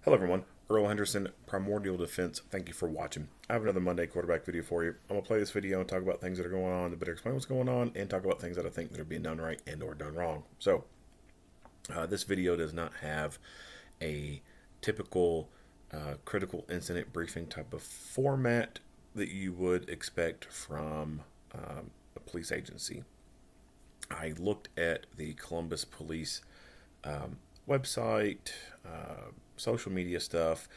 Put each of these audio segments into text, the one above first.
Hello everyone, Earl Henderson, Primordial Defense. Thank you for watching. I have another Monday quarterback video for you. I'm going to play this video and talk about things that are going on, a bit explain what's going on, and talk about things that I think that are being done right and or done wrong. So, this video does not have a typical critical incident briefing type of format that you would expect from a police agency. I looked at the Columbus Police website, social media stuff.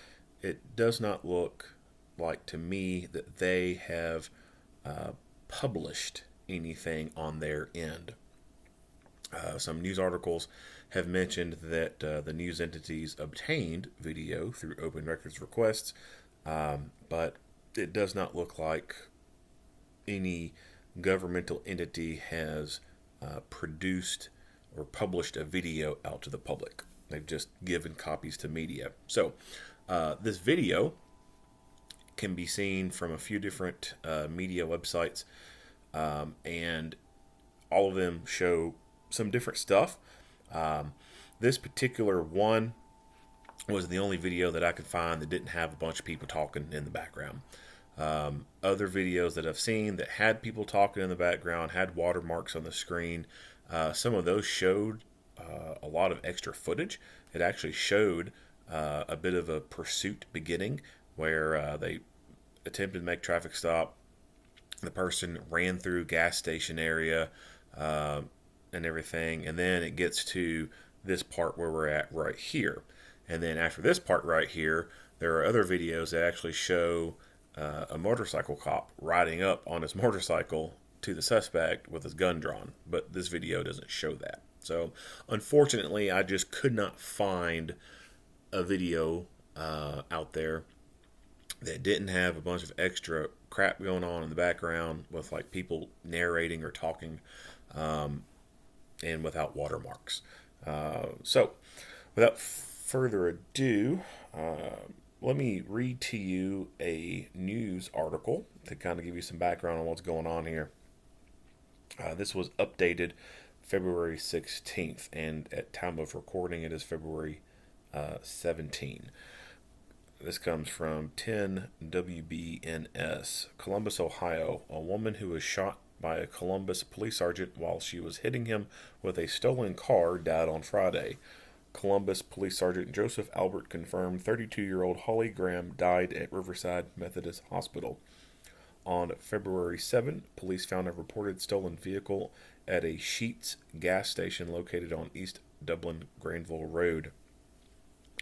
It does not look like to me that they have published anything on their end. Some news articles have mentioned that the news entities obtained video through open records requests, but it does not look like any governmental entity has produced or published a video out to the public. They've just given copies to media. So this video can be seen from a few different media websites, and all of them show some different stuff. This particular one was the only video that I could find that didn't have a bunch of people talking in the background. Other videos that I've seen that had people talking in the background, had watermarks on the screen. Some of those showed a lot of extra footage. It actually showed a bit of a pursuit beginning where they attempted to make traffic stop. The person ran through gas station area and everything, and then it gets to this part where we're at right here. And then after this part right here, there are other videos that actually show a motorcycle cop riding up on his motorcycle to the suspect with his gun drawn, but this video doesn't show that. So unfortunately, I just could not find a video out there that didn't have a bunch of extra crap going on in the background with like people narrating or talking, and without watermarks. So without further ado, let me read to you a news article to kind of give you some background on what's going on here. This was updated February 16th, and at time of recording, it is February 17. This comes from 10 WBNS. Columbus, Ohio. A woman who was shot by a Columbus police sergeant while she was hitting him with a stolen car died on Friday. Columbus Police Sergeant Joseph Albert confirmed 32-year-old Holly Graham died at Riverside Methodist Hospital. On February 7, police found a reported stolen vehicle at a Sheetz gas station located on East Dublin-Granville Road.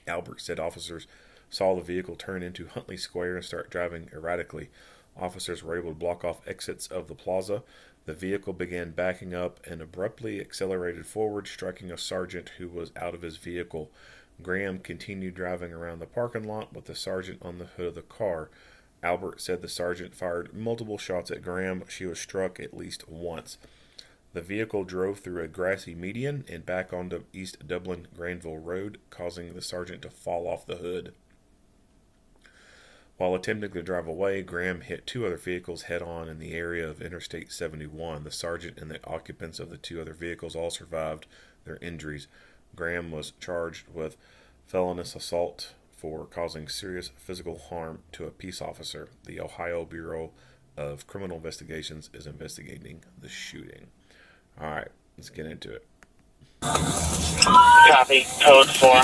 Albert said officers saw the vehicle turn into Huntley Square and start driving erratically. Officers were able to block off exits of the plaza. The vehicle began backing up and abruptly accelerated forward, striking a sergeant who was out of his vehicle. Graham continued driving around the parking lot with the sergeant on the hood of the car. Albert said the sergeant fired multiple shots at Graham. She was struck at least once. The vehicle drove through a grassy median and back onto East Dublin-Granville Road, causing the sergeant to fall off the hood. While attempting to drive away, Graham hit two other vehicles head-on in the area of Interstate 71. The sergeant and the occupants of the two other vehicles all survived their injuries. Graham was charged with felonious assault for causing serious physical harm to a peace officer. The Ohio Bureau of Criminal Investigations is investigating the shooting. All right, let's get into it. Copy. Code 4.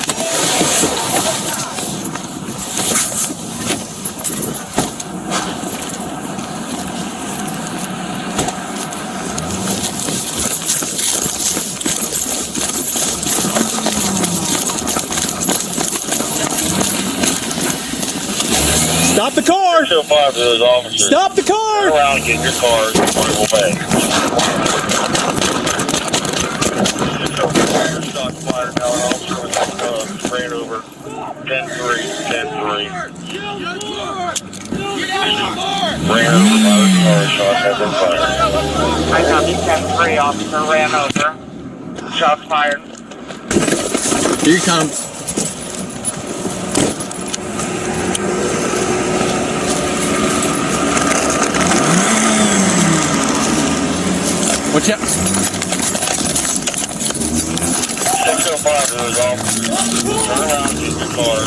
Stop the car! Show 5 to those officers. Stop the car! Turn around and get in your car. We'll pay. Stock fire now. Officer ran over 10-3, 10-3. Ran over by the car. Shots have been fired. I copy 10-3. Officer ran over. Shots fired. Here he comes. Watch out. 605 to is officer. Turn around, get your car.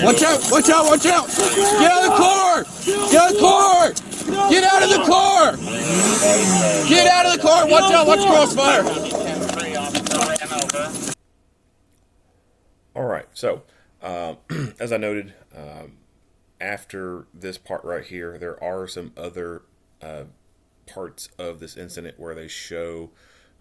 Watch out! Watch out! Watch out! Get out of the car! Get out of the car! Get out of the car! Get out of the car! Watch out! Watch crossfire! All right, so as I noted, after this part right here, there are some other parts of this incident where they show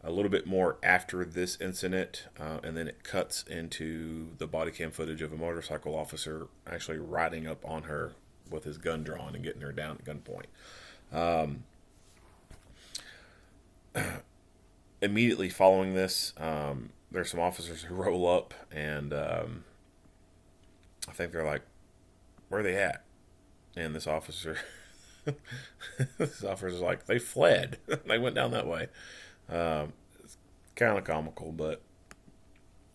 a little bit more after this incident, and then it cuts into the body cam footage of a motorcycle officer actually riding up on her with his gun drawn and getting her down at gunpoint. Immediately following this, there's some officers who roll up, and I think they're like, "Where are they at?" And this officer's like, "They fled. They went down that way." It's kind of comical, but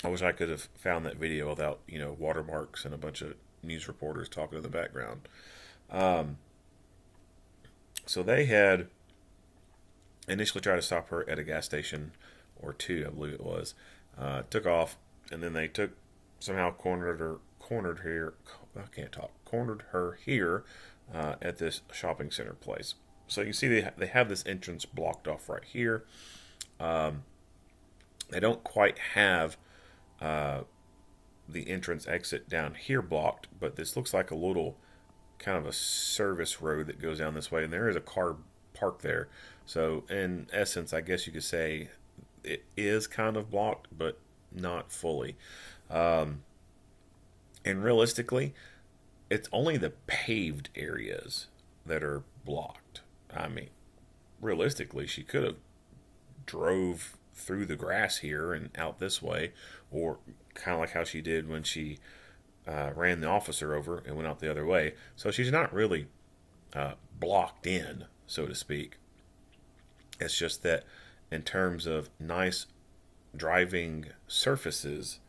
I wish I could have found that video without, watermarks and a bunch of news reporters talking in the background. So they had initially tried to stop her at a gas station or two, I believe it was. Took off, and then they somehow cornered her here at this shopping center place. So you see they have this entrance blocked off right here. They don't quite have the entrance exit down here blocked, but this looks like a little kind of a service road that goes down this way, and there is a car parked there. So in essence, I guess you could say it is kind of blocked, but not fully. And realistically, it's only the paved areas that are blocked. I mean, realistically, she could have drove through the grass here and out this way, or kind of like how she did when she ran the officer over and went out the other way. So she's not really blocked in, so to speak. It's just that in terms of nice driving surfaces,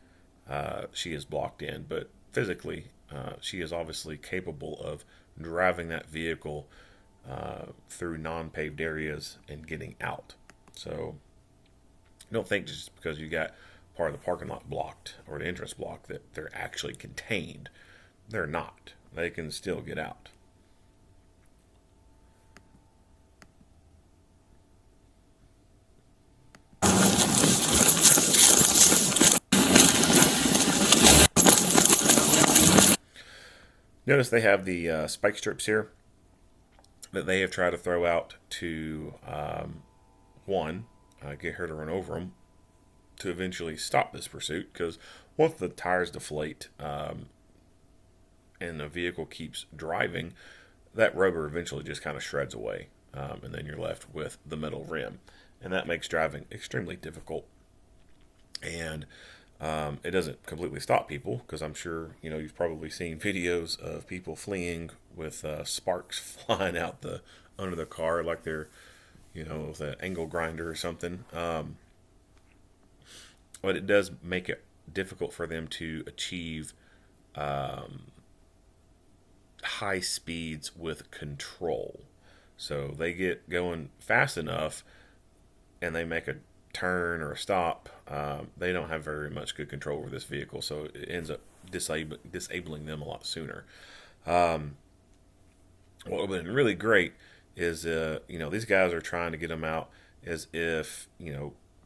she is blocked in, but physically she is obviously capable of driving that vehicle through non-paved areas and getting out. So don't think just because you got part of the parking lot blocked or the entrance blocked that they're actually contained. They're not. They can still get out. Notice they have the spike strips here that they have tried to throw out to, get her to run over them to eventually stop this pursuit, because once the tires deflate and the vehicle keeps driving, that rubber eventually just kind of shreds away, and then you're left with the metal rim, and that makes driving extremely difficult. And it doesn't completely stop people, because I'm sure you've probably seen videos of people fleeing with sparks flying out under the car like they're with an angle grinder or something. But it does make it difficult for them to achieve high speeds with control. So they get going fast enough and they make a turn or a stop, they don't have very much good control over this vehicle, so it ends up disabling them a lot sooner. What would have been really great is, these guys are trying to get them out as if,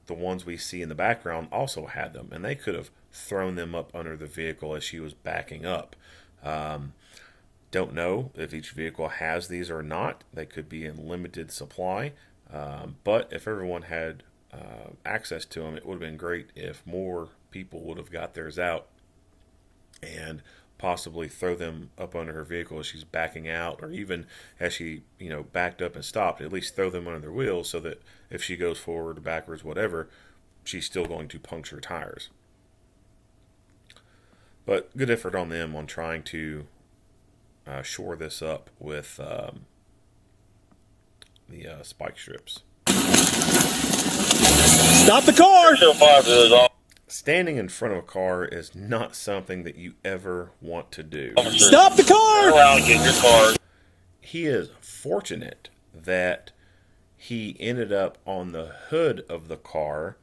the ones we see in the background also had them, and they could have thrown them up under the vehicle as she was backing up. Don't know if each vehicle has these or not. They could be in limited supply, but if everyone had access to them, it would have been great if more people would have got theirs out and possibly throw them up under her vehicle as she's backing out, or even as she backed up and stopped, at least throw them under their wheels so that if she goes forward or backwards, whatever, she's still going to puncture tires. But good effort on them on trying to shore this up with the spike strips. Stop the car! Standing in front of a car is not something that you ever want to do. Stop the car! Turn around, get your car. He is fortunate that he ended up on the hood of the car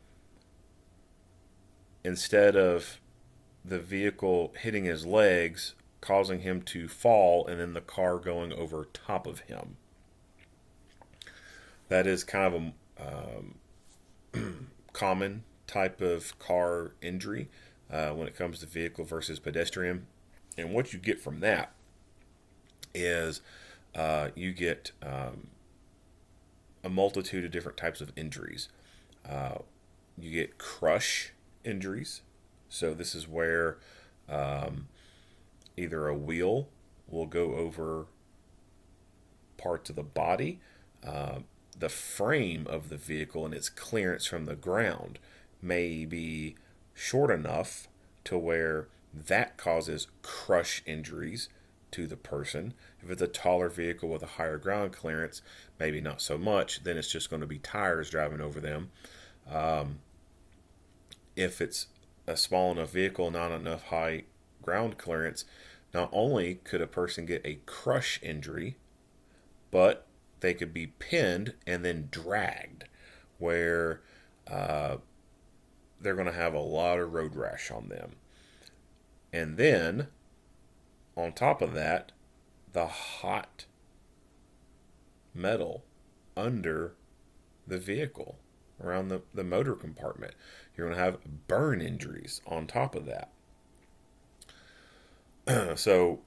instead of the vehicle hitting his legs, causing him to fall, and then the car going over top of him. That is kind of a common type of car injury when it comes to vehicle versus pedestrian. And what you get from that is you get a multitude of different types of injuries. You get crush injuries. So this is where either a wheel will go over parts of the body, the frame of the vehicle and its clearance from the ground may be short enough to where that causes crush injuries to the person. If it's a taller vehicle with a higher ground clearance, maybe not so much, then it's just going to be tires driving over them. If it's a small enough vehicle, not enough high ground clearance, not only could a person get a crush injury, but they could be pinned and then dragged, where they're going to have a lot of road rash on them. And then, on top of that, the hot metal under the vehicle, around the motor compartment. You're going to have burn injuries on top of that. So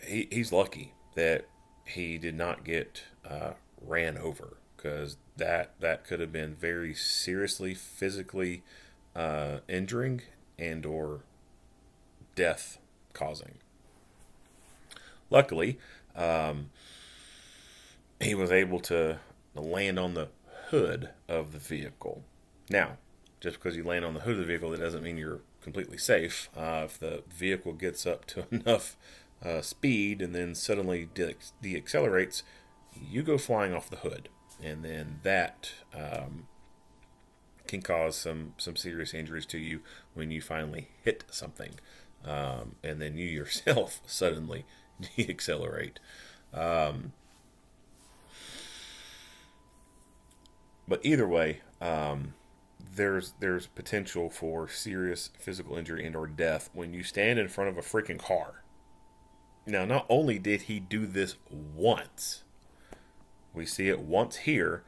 he's lucky that he did not get ran over, because that could have been very seriously physically injuring and or death causing. Luckily, he was able to land on the hood of the vehicle. Now, just because you land on the hood of the vehicle, that doesn't mean you're completely safe. If the vehicle gets up to enough speed and then suddenly deaccelerates, you go flying off the hood, and then that can cause some serious injuries to you when you finally hit something, and then you yourself suddenly deaccelerate. But either way, there's potential for serious physical injury and or death when you stand in front of a freaking car. Now, not only did he do this once, we see it once here,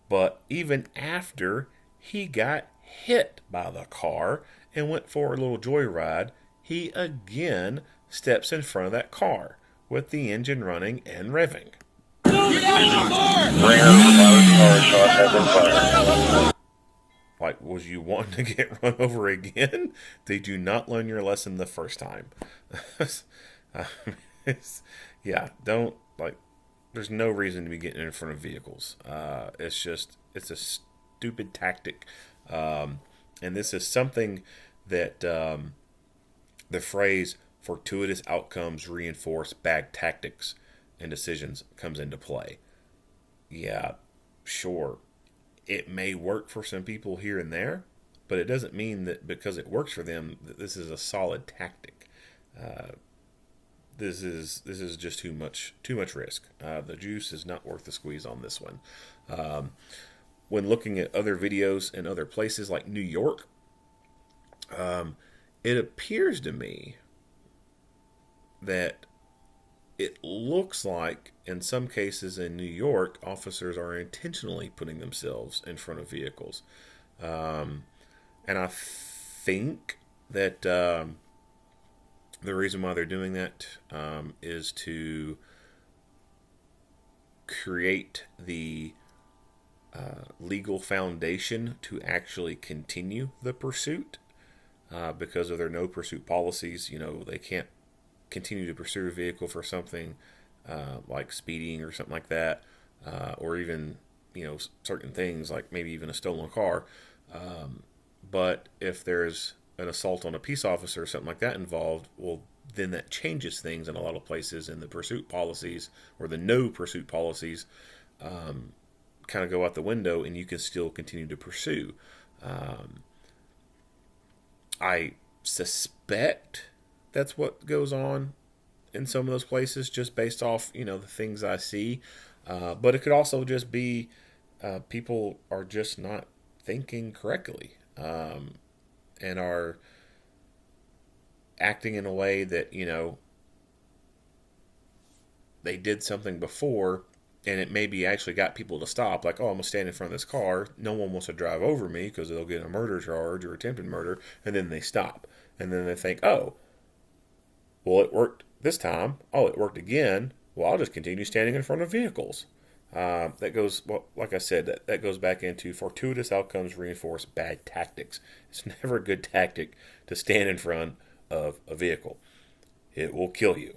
but even after he got hit by the car and went for a little joyride, he again steps in front of that car with the engine running and revving. Get out of the car! Like, was you wanting to get run over again? Did you not learn your lesson the first time? Yeah, don't, like, there's no reason to be getting in front of vehicles. It's a stupid tactic. And this is something that the phrase fortuitous outcomes reinforce bad tactics and decisions comes into play. Yeah, sure. It may work for some people here and there, but it doesn't mean that because it works for them that this is a solid tactic. This is just too much risk. The juice is not worth the squeeze on this one. When looking at other videos in other places like New York, it appears to me that it looks like in some cases in New York, officers are intentionally putting themselves in front of vehicles. And I think that the reason why they're doing that is to create the legal foundation to actually continue the pursuit. Because of their no pursuit policies, they can't continue to pursue a vehicle for something like speeding or something like that, or even certain things like maybe even a stolen car. But if there's an assault on a peace officer or something like that involved, well, then that changes things in a lot of places, and the pursuit policies or the no pursuit policies kind of go out the window, and you can still continue to pursue. I suspect that's what goes on in some of those places, just based off the things I see. But it could also just be people are just not thinking correctly, and are acting in a way that, they did something before, and it maybe actually got people to stop. Like, oh, I'm going to stand in front of this car. No one wants to drive over me because they'll get a murder charge or attempted murder. And then they stop. And then they think, oh, well, it worked this time. Oh, it worked again. Well, I'll just continue standing in front of vehicles. That goes, well, like I said, that goes back into fortuitous outcomes reinforce bad tactics. It's never a good tactic to stand in front of a vehicle. It will kill you.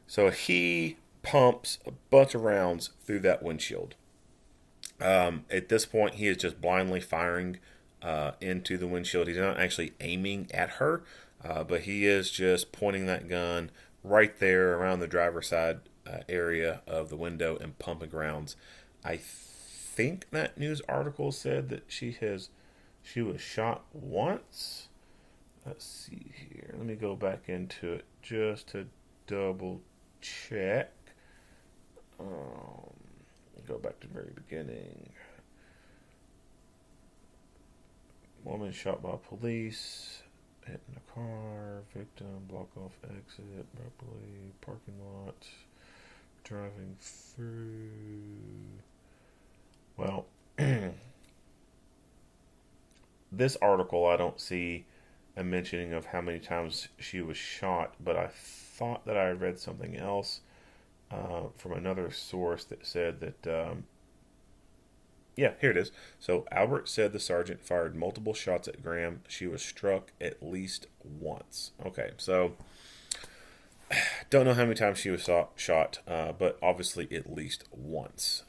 So he pumps a bunch of rounds through that windshield. At this point, he is just blindly firing into the windshield. He's not actually aiming at her, but he is just pointing that gun right there around the driver's side area of the window and pumping rounds. I think that news article said that she was shot once. Let's see here. Let me go back into it just to double check. Go back to the very beginning. Woman shot by police, hitting a car, victim, block off exit, abruptly, parking lot, driving through. Well, this article, I don't see a mentioning of how many times she was shot, but I thought that I read something else from another source that said that, yeah, here it is. So Albert said the sergeant fired multiple shots at Graham. She was struck at least once. Okay, so don't know how many times she was shot, but obviously at least once.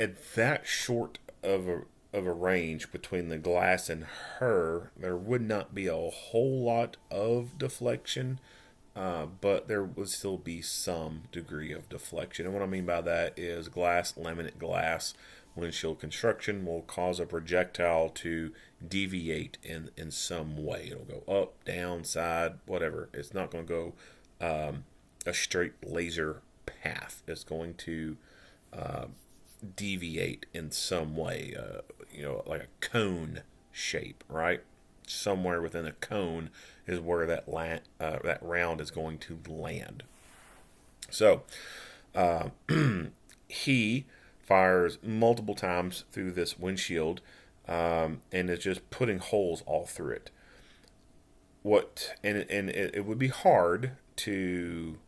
At that short of a range between the glass and her, there would not be a whole lot of deflection, but there would still be some degree of deflection. And what I mean by that is laminate glass, windshield construction will cause a projectile to deviate in some way. It'll go up, down, side, whatever. It's not going to go a straight laser path. It's going to deviate in some way, like a cone shape, right? Somewhere within a cone is where that round is going to land. So he fires multiple times through this windshield, and is just putting holes all through it. It would be hard to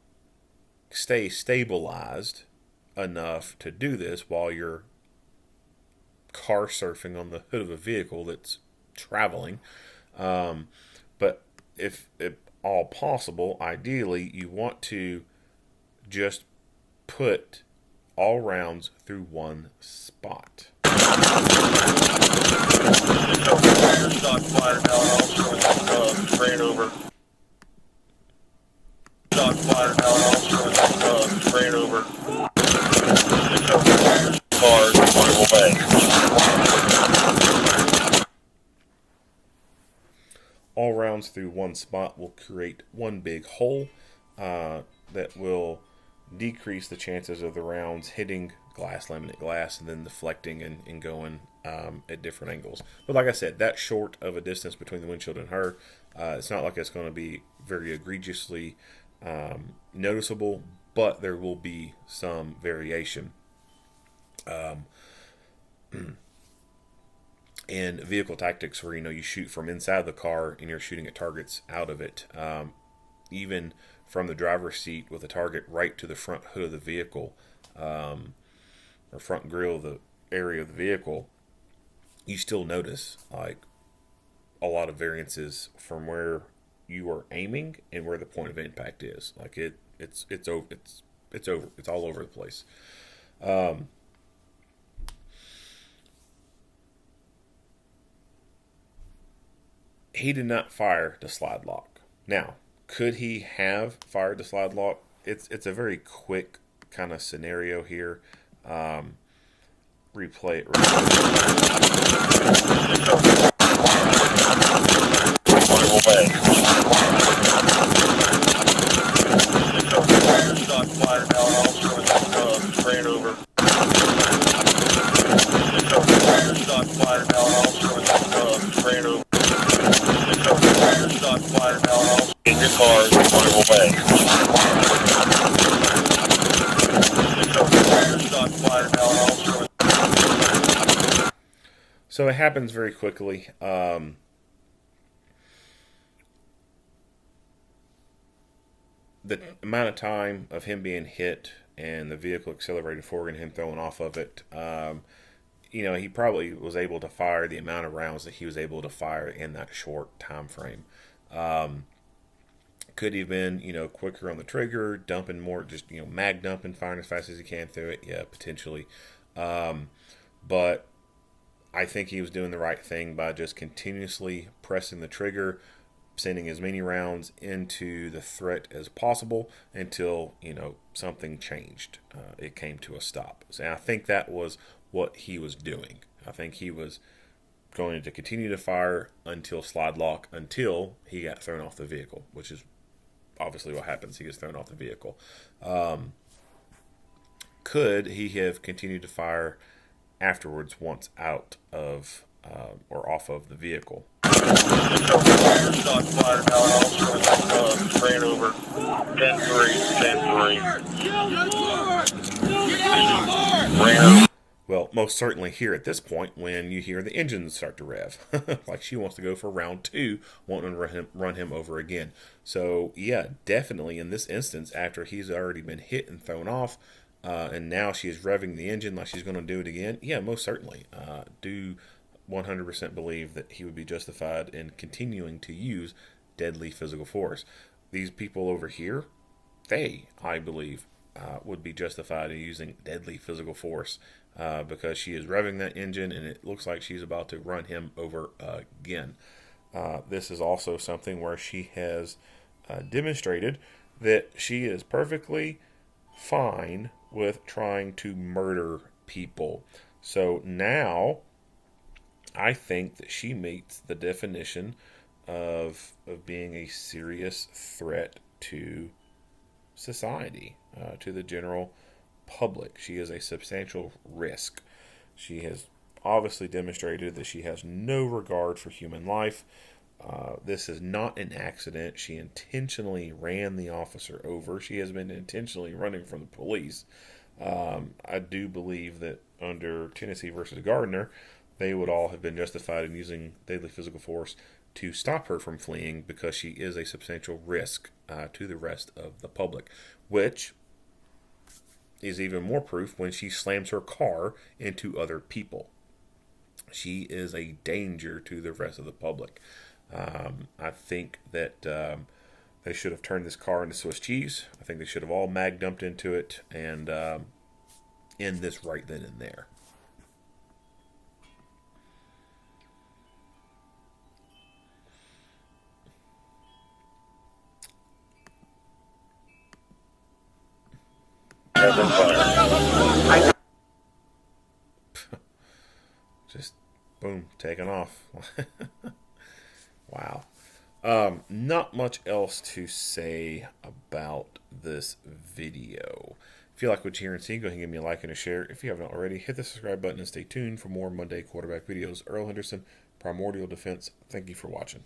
stay stabilized enough to do this while you're car surfing on the hood of a vehicle that's traveling. But if all possible, ideally, you want to just put all rounds through one spot. Shots fired now, also spraying over. Shots fired now, also spraying over. Cars away. All rounds through one spot will create one big hole that will decrease the chances of the rounds hitting laminate glass, and then deflecting and going at different angles. But like I said, that short of a distance between the windshield and her, it's not like it's going to be very egregiously noticeable, but there will be some variation. In vehicle tactics where you shoot from inside the car and you're shooting at targets out of it, even from the driver's seat with a target right to the front hood of the vehicle, or front grille of the area of the vehicle, you still notice like a lot of variances from where you are aiming and where the point of impact is. Like it's over. It's all over the place. He did not fire the slide lock. Now, could he have fired the slide lock? It's a very quick kind of scenario here. replay it real quick. Ran over. Ran over. In your car, on your way. So it happens very quickly. The amount of time of him being hit and the vehicle accelerated forward and him throwing off of it, he probably was able to fire the amount of rounds that he was able to fire in that short time frame. Could he have been, quicker on the trigger, dumping more, just, mag dumping, firing as fast as he can through it? Yeah, potentially. But I think he was doing the right thing by just continuously pressing the trigger, sending as many rounds into the threat as possible until, something changed. It came to a stop. So I think that was what he was doing. I think he was going to continue to fire until slide lock, until he got thrown off the vehicle, which is obviously what happens. He gets thrown off the vehicle. Could he have continued to fire afterwards once out of or off of the vehicle? Ran over. 10-3. Ran. Well, most certainly here at this point, when you hear the engine start to rev, like she wants to go for round 2, wanting to run him over again. So yeah, definitely in this instance, after he's already been hit and thrown off, and now she is revving the engine like she's going to do it again. Yeah, most certainly. Do 100% believe that he would be justified in continuing to use deadly physical force. These people over here, they, I believe, would be justified in using deadly physical force because she is revving that engine and it looks like she's about to run him over again. This is also something where she has demonstrated that she is perfectly fine with trying to murder people. So now I think that she meets the definition of being a serious threat to society, to the general public. She is a substantial risk. She has obviously demonstrated that she has no regard for human life. This is not an accident. She intentionally ran the officer over. She has been intentionally running from the police. I do believe that under Tennessee versus Gardner, they would all have been justified in using deadly physical force to stop her from fleeing because she is a substantial risk to the rest of the public, which is even more proof when she slams her car into other people. She is a danger to the rest of the public. I think that they should have turned this car into Swiss cheese. I think they should have all mag dumped into it and end this right then and there. Just boom, taking off. Wow. Not much else to say about this video. If you like what you hear and see, go ahead and give me a like and a share. If you haven't already, hit the subscribe button and stay tuned for more Monday quarterback videos. Earl Henderson, Primordial Defense. Thank you for watching.